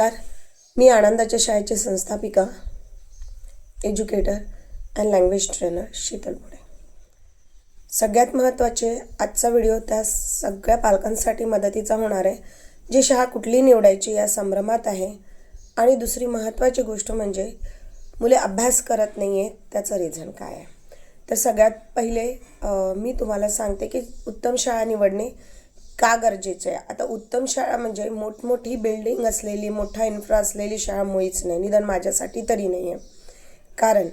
नमस्कार. मी आनंदाच्या शाळेची संस्थापिका, educator and language trainer Sheetal Pune. सगळ्यात महत्त्वाचे आजचा व्हिडिओ त्या सगळ्या पालकांसाठी मदतीचा होणार आहे जी शाळा कुठली निवडायची या संभ्रमात आहे. आणि दुसरी महत्त्वाची गोष्ट म्हणजे मुले अभ्यास करत नाही आहेत, त्याचं रिझन काय आहे. तर सगळ्यात पहिले मी तुम्हाला सांगते की उत्तम शाळा निवडणे का गरजेचं आहे. आता उत्तम शाळा म्हणजे मोठमोठी बिल्डिंग असलेली, मोठा इन्फ्रा असलेली शाळा मुळीच नाही, निदान माझ्यासाठी तरी नाही आहे. कारण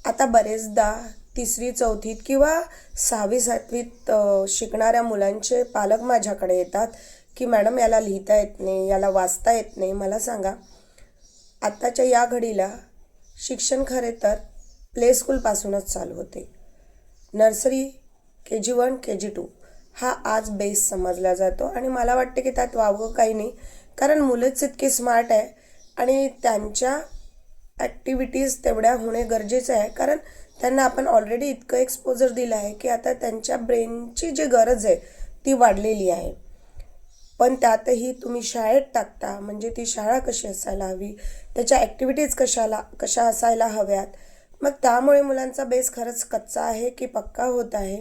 आता बरेचदा 3री 4थीत किंवा 6वी 7वीत शिकणाऱ्या मुलांचे पालक माझ्याकडे येतात की मॅडम याला लिहिता येत नाही, याला वाचता येत नाही. मला सांगा, आत्ताच्या या घडीला शिक्षण खरे तर प्ले स्कूलपासूनच चालू होते. नर्सरी, KG1, KG2 हा आज बेस समजला जातो आणि मला वाटते की त्यात वावगं काही नाही. कारण मुलंच इतकी स्मार्ट आहे आणि त्यांच्या ॲक्टिव्हिटीज तेवढ्या होणे गरजेचं आहे. कारण त्यांना आपण ऑलरेडी इतकं एक्सपोजर दिलं आहे की आता त्यांच्या ब्रेनची जी गरज आहे ती वाढलेली आहे. पण त्यातही तुम्ही शाळेत टाकता म्हणजे ती शाळा कशी असायला हवी, त्याच्या ॲक्टिव्हिटीज कशा असायला हव्यात. मग त्यामुळे मुलांचा बेस खरंच कच्चा आहे की पक्का होत आहे.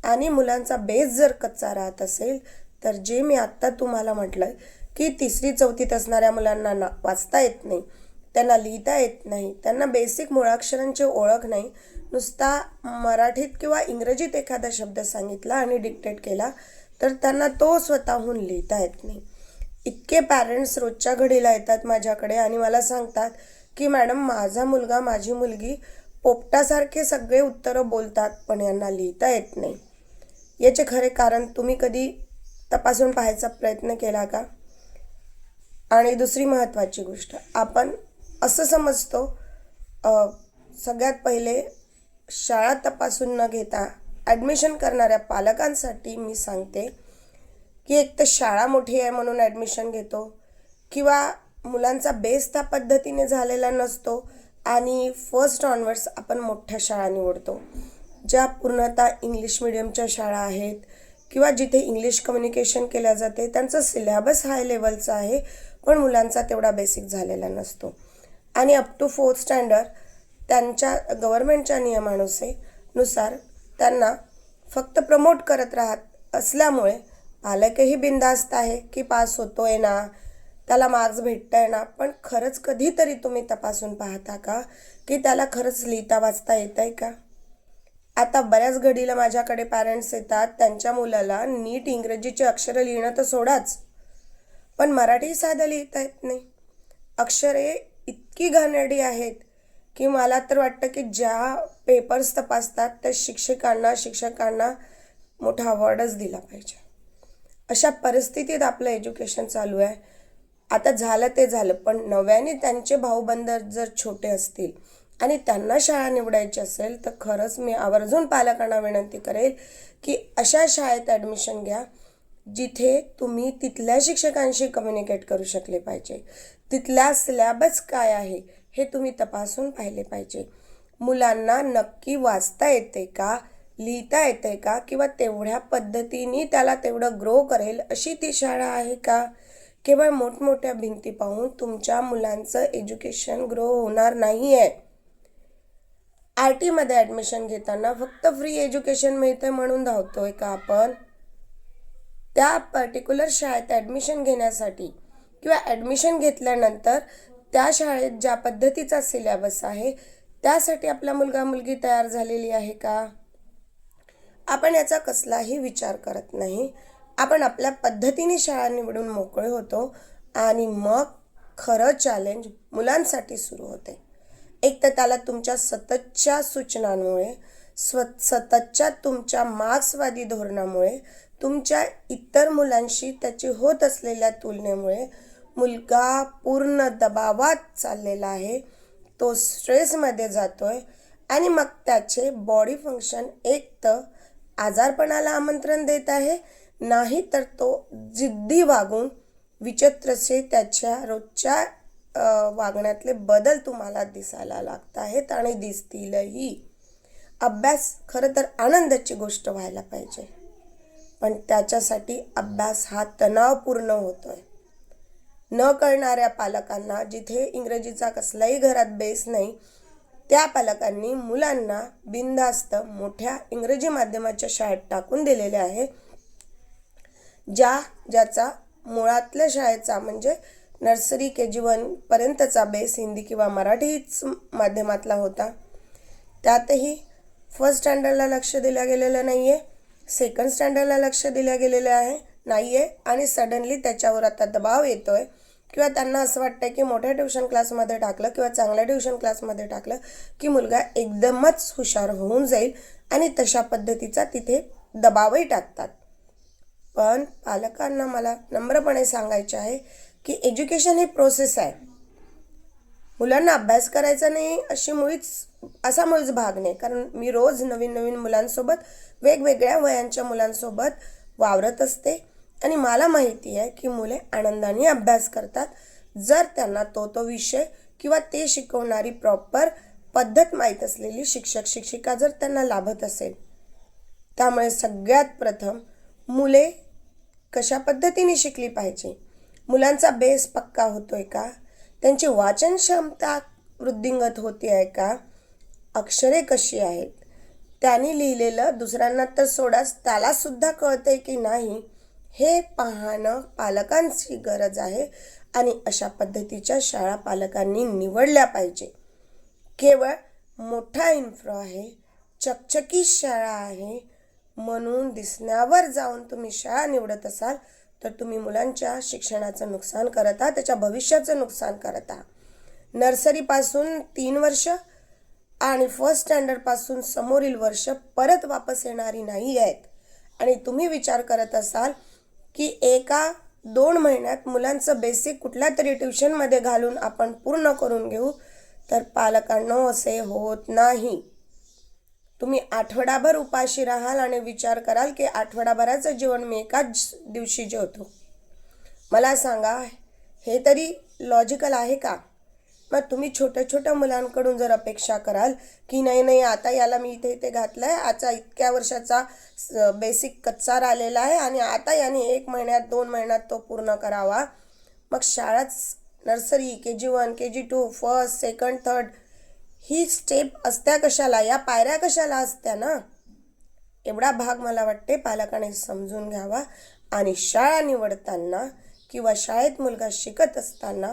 आणि मुलांचा बेस जर कच्चा राहत असेल तर जे मी आत्ता तुम्हाला म्हटलं की 3री 4थीत असणाऱ्या मुलांना वाचता येत नाही, त्यांना लिहिता येत नाही, त्यांना बेसिक मुळाक्षरांची ओळख नाही, नुसता मराठीत किंवा इंग्रजीत एखादा शब्द सांगितला आणि डिक्टेट केला तर त्यांना तो स्वतःहून लिहिता येत नाही. इतके पॅरेंट्स रोजच्या घडीला येतात माझ्याकडे आणि मला सांगतात की मॅडम माझा मुलगा माझी मुलगी पोपटासारखे सगळे उत्तरं बोलतात पण यांना लिहिता येत नाही. याचे खरे कारण तुम्ही कधी तपासून पाहायचा प्रयत्न केला का. आणि दुसरी महत्त्वाची गोष्ट, आपण असं समजतो सगळ्यात पहिले शाळा तपासून न घेता ॲडमिशन करणाऱ्या पालकांसाठी मी सांगते की एक तर शाळा मोठी आहे म्हणून ॲडमिशन घेतो किंवा मुलांचा बेस त्या पद्धतीने झालेला नसतो आणि फर्स्ट ऑनवर्ड्स आपण मोठ्या शाळा निवडतो ज्या पूर्णतः इंग्लिश मिडियमच्या शाळा आहेत किंवा जिथे इंग्लिश कम्युनिकेशन केल्या जाते. त्यांचं सिलेबस हाय लेवलचं आहे पण मुलांचा तेवढा बेसिक झालेला नसतो. आणि अप टू 4th स्टँडर्ड त्यांच्या गव्हर्मेंटच्या नियमानुसार त्यांना फक्त प्रमोट करत राहत असल्यामुळे पालकही बिनधास्त आहे की पास होतो आहे ना, त्याला मार्क्स भेटत आहे ना. पण खरंच कधीतरी तुम्ही तपासून पाहता का की त्याला खरंच लिहिता वाचता येत आहे का. आता बऱ्याच घडीला माझ्याकडे पॅरेंट्स येतात, त्यांच्या मुलाला नीट इंग्रजीचे अक्षरं लिहिणं तर सोडाच, पण मराठी साधं लिहिता येत नाही. अक्षरे इतकी घाणेरडी आहेत की मला तर वाटतं की ज्या पेपर्स तपासतात त्या शिक्षकांना मोठा अवॉर्डच दिला पाहिजे. अशा परिस्थितीत आपलं एज्युकेशन चालू आहे. आता झालं ते झालं, पण नव्याने त्यांचे भाऊबंद जर छोटे असतील आणि त्यांना शाळा निवडायची असेल तर खरंच मी आवर्जून पालकांना विनंती करेल की अशा शाळेत ॲडमिशन घ्या जिथे तुम्ही तिथल्या शिक्षकांशी कम्युनिकेट करू शकले पाहिजे. तिथल्या सिलेबस काय आहे हे तुम्ही तपासून पाहिले पाहिजे. मुलांना नक्की वाचता येते का, लिहिता येते का किंवा तेवढ्या पद्धतीने त्याला तेवढं ग्रो करेल अशी ती शाळा आहे का. केवळ मोठमोठ्या भिंती पाहून तुमच्या मुलांचं एज्युकेशन ग्रो होणार नाही आहे. RTमध्ये ॲडमिशन घेताना फक्त फ्री एज्युकेशन मिळतं म्हणून धावतोय का आपण. त्या पर्टिक्युलर शाळेत ॲडमिशन घेण्यासाठी किंवा ॲडमिशन घेतल्यानंतर त्या शाळेत ज्या पद्धतीचा सिलेबस आहे त्यासाठी आपला मुलगा मुलगी तयार झालेली आहे का. आपण याचा कसलाही विचार करत नाही. आपण आपल्या पद्धतीने शाळा निवडून मोकळे होतो आणि मग खरं चॅलेंज मुलांसाठी सुरू होते. एक तर त्याला तुमच्या सततच्या सूचनांमुळे, सततच्या तुमच्या मार्क्सवादी धोरणामुळे, तुमच्या इतर मुलांशी त्याची होत असलेल्या तुलनेमुळे मुलगा पूर्ण दबावात चाललेला आहे. तो स्ट्रेसमध्ये जातोय आणि मग त्याचे बॉडी फंक्शन एक तर आजारपणाला आमंत्रण देत आहे, नाही तर तो जिद्दी वागून विचित्रसे त्याच्या रोजच्या वागण्यातले बदल तुम्हाला दिसायला लागत आहेत आणि दिसतीलही. अभ्यास खरं तर आनंदाची गोष्ट व्हायला पाहिजे पण त्याच्यासाठी अभ्यास हा तणावपूर्ण होतोय. न कळणाऱ्या पालकांना, जिथे इंग्रजीचा कसलाही घरात बेस नाही, त्या पालकांनी मुलांना बिनधास्त मोठ्या इंग्रजी माध्यमाच्या शाळेत टाकून दिलेले आहे, ज्याचा मुळातल्या शाळेचा म्हणजे नर्सरी KG1 पर्यंतचा बेस हिंदी किंवा मराठीच माध्यमातला होता. त्यातही फर्स्ट स्टँडर्डला लक्ष दिलं गेलेलं नाही आहे, सेकंड स्टँडर्डला लक्ष दिलं गेलेलं नाही आहे आणि सडनली त्याच्यावर आता दबाव येतो आहे किंवा त्यांना असं वाटतं की मोठ्या ट्युशन क्लासमध्ये टाकलं किंवा चांगल्या ट्युशन क्लासमध्ये टाकलं की मुलगा एकदमच हुशार होऊन जाईल आणि तशा पद्धतीचा तिथे दबावही टाकतात. पण पालकांना मला नम्रपणे सांगायचे आहे की एज्युकेशन ही प्रोसेस आहे. मुलांना अभ्यास करायचा नाही असा मुळीच भाग नाही, कारण मी रोज नवीन नवीन मुलांसोबत, वेगवेगळ्या वयांच्या मुलांसोबत वावरत असते आणि मला माहिती आहे की मुले आनंदाने अभ्यास करतात जर त्यांना तो विषय किंवा ते शिकवणारी प्रॉपर पद्धत माहीत असलेली शिक्षक शिक्षिका जर त्यांना लाभत असेल. त्यामुळे सगळ्यात प्रथम मुले कशा पद्धतीने शिकली पाहिजे, मुलांचा बेस पक्का होतोय का, त्यांची वाचन क्षमता वृद्धिंगत होते आहे का, अक्षरे कशी आहेत, त्यांनी लिहिलेलं दुसऱ्यांना तर सोडाच त्यालासुद्धा कळतंय की नाही, हे पाहणं पालकांची गरज आहे आणि अशा पद्धतीच्या शाळा पालकांनी निवडल्या पाहिजे. केवळ मोठा इन्फ्रा आहे, चकचकीत शाळा आहे म्हणून दिसण्यावर जाऊन तुम्ही शाळा निवडत असाल तर तुम्ही मुलांच्या शिक्षणाचं नुकसान करत आहात, त्याच्या भविष्याचं नुकसान करत आहात. नर्सरीपासून 3 वर्ष आणि फर्स्ट स्टँडर्डपासून समोरील वर्ष परत वापस येणारी नाही आहेत आणि तुम्ही विचार करत असाल की 1-2 महिन्यात मुलांचं बेसिक कुठल्या तरी ट्युशनमध्ये घालून आपण पूर्ण करून घेऊ, तर पालकांनो असे होत नाही. तुम्ही आठवडाभर उपाशी राहाल आणि विचार कराल की आठवडाभराचं जेवण मी एकाच दिवशी जेवतो. मला सांगा, हे तरी लॉजिकल आहे का? मग तुम्ही छोट्या छोट्या मुलांकडून जर अपेक्षा कराल की नाही आता याला मी इथे घातलं आहे, आता इतक्या वर्षाचा बेसिक कच्चा राहिलेला आहे आणि आता याने 1 महिन्यात 2 महिन्यात तो पूर्ण करावा, मग शाळाच nursery, KG1, KG2, first, second, third ही स्टेप असत्या कशाला, या पायऱ्या कशाला असत्या ना. एवढा भाग मला वाटते पालकांनी समजून घ्यावा आणि शाळा निवडताना किंवा शाळेत मुलगा शिकत असताना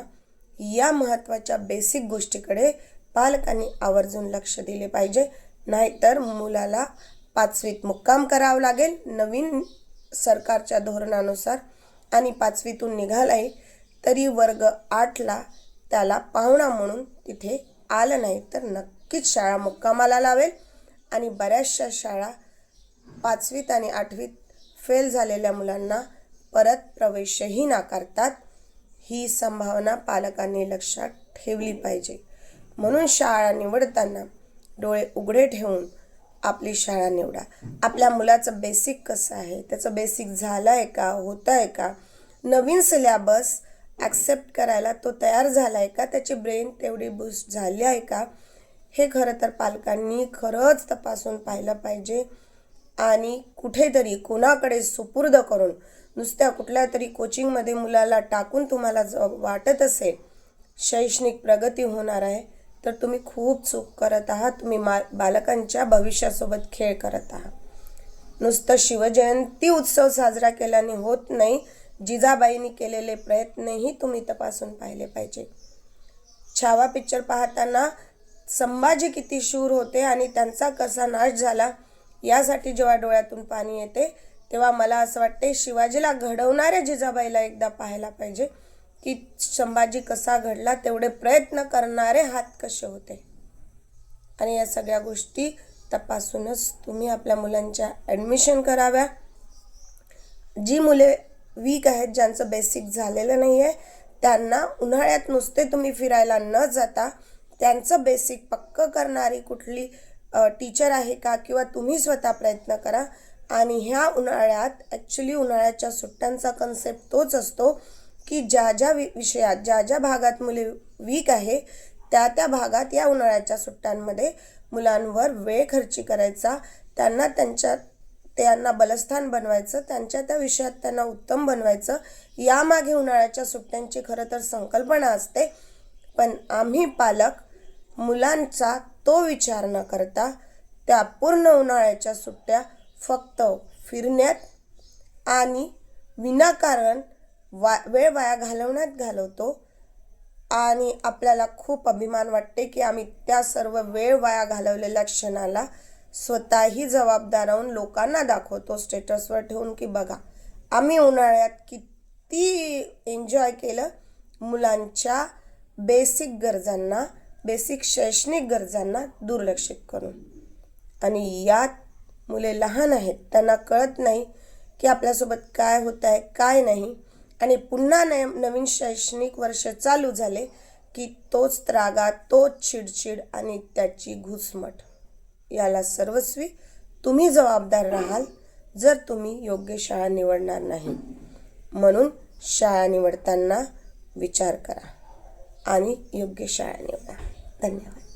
या महत्त्वाच्या बेसिक गोष्टीकडे पालकांनी आवर्जून लक्ष दिले पाहिजे. नाहीतर मुलाला 5वीत मुक्काम करावं लागेल नवीन सरकारच्या धोरणानुसार आणि 5वीतून निघालाय तरी वर्ग 8ला त्याला पाहुणा म्हणून तिथे आलं नाही तर नक्कीच शाळा मुक्कामाला लावेल आणि बऱ्याचशा शाळा 5वीत आणि 8वीत फेल झालेल्या मुलांना परत प्रवेशही नाकारतात. ही संभावना पालकांनी लक्षात ठेवली पाहिजे. म्हणून शाळा निवडताना डोळे उघडे ठेवून आपली शाळा निवडा. आपल्या मुलाचं बेसिक कसं आहे, त्याचं बेसिक झालं आहे का, होतं आहे का, नवीन सिलेबस ॲक्सेप्ट करायला तो तयार झाला आहे का, त्याची ब्रेन तेवढी बूस्ट झाली आहे का, हे खरं तर पालकांनी खरंच तपासून पाहिलं पाहिजे. आणि कुठेतरी कोणाकडे सुपूर्द करून नुसत्या कुठल्या तरी कोचिंगमध्ये मुलाला टाकून तुम्हाला वाटत असेल शैक्षणिक प्रगती होणार आहे तर तुम्ही खूप चूक करत आहात. तुम्ही बालकांच्या भविष्यासोबत खेळ करत आहात. नुसतं शिवजयंती उत्सव साजरा केल्याने होत नाही, जिजाबाईंनी केलेले प्रयत्नही तुम्ही तपासून पाहिले पाहिजे. छावा पिक्चर पाहताना संभाजी किती शूर होते आणि त्यांचा कसा नाश झाला यासाठी जेव्हा डोळ्यातून पाणी येते तेव्हा मला असं वाटते शिवाजीला घडवणाऱ्या जिजाबाईला एकदा पाहायला पाहिजे की संभाजी कसा घडला, तेवढे प्रयत्न करणारे हात कसे होते. आणि या सगळ्या गोष्टी तपासूनच तुम्ही आपल्या मुलांच्या ॲडमिशन कराव्या. जी मुले वीक आहेत, ज्यांचं बेसिक झालेलं नाही आहे, त्यांना उन्हाळ्यात नुसते तुम्ही फिरायला न जाता त्यांचं बेसिक पक्कं करणारी कुठली टीचर आहे का किंवा तुम्ही स्वतः प्रयत्न करा. आणि ह्या उन्हाळ्यात ॲक्च्युली उन्हाळ्याच्या सुट्ट्यांचा कन्सेप्ट तोच असतो की ज्या विषयात ज्या भागात मुले वीक आहे त्या भागात या उन्हाळ्याच्या सुट्ट्यांमध्ये मुलांवर वेळ खर्ची करायचा, त्यांना त्यांना बलस्थान बनवायचं, त्यांच्या त्या विषयात त्यांना उत्तम बनवायचं, यामागे उन्हाळ्याच्या सुट्ट्यांची खरं तर संकल्पना असते. पण आम्ही पालक मुलांचा तो विचार न करता त्या पूर्ण उन्हाळ्याच्या सुट्ट्या फक्त फिरण्यात आणि विनाकारण वेळ वाया घालवण्यात घालवतो. आणि आपल्याला खूप अभिमान वाटते की आम्ही त्या सर्व वेळ वाया घालवलेल्या क्षणाला स्वतःही जबाबदार राहून लोकांना दाखवतो स्टेटसवर ठेवून की बघा आम्ही उन्हाळ्यात किती एन्जॉय केलं. मुलांच्या बेसिक गरजांना, बेसिक शैक्षणिक गरजांना दुर्लक्षित करून. आणि यात मुले लहान आहेत, त्यांना कळत नाही की आपल्यासोबत काय होत आहे काय नाही. आणि पुन्हा नवीन शैक्षणिक वर्ष चालू झाले की तोच त्रागा, तोच चिडचिड आणि त्याची घुसमट. याला सर्वस्वी तुम्ही जबाबदार राहाल जर तुम्ही योग्य शाळा निवडणार नाही. म्हणून शाळा निवडताना विचार करा आणि योग्य शाळा निवडा. धन्यवाद.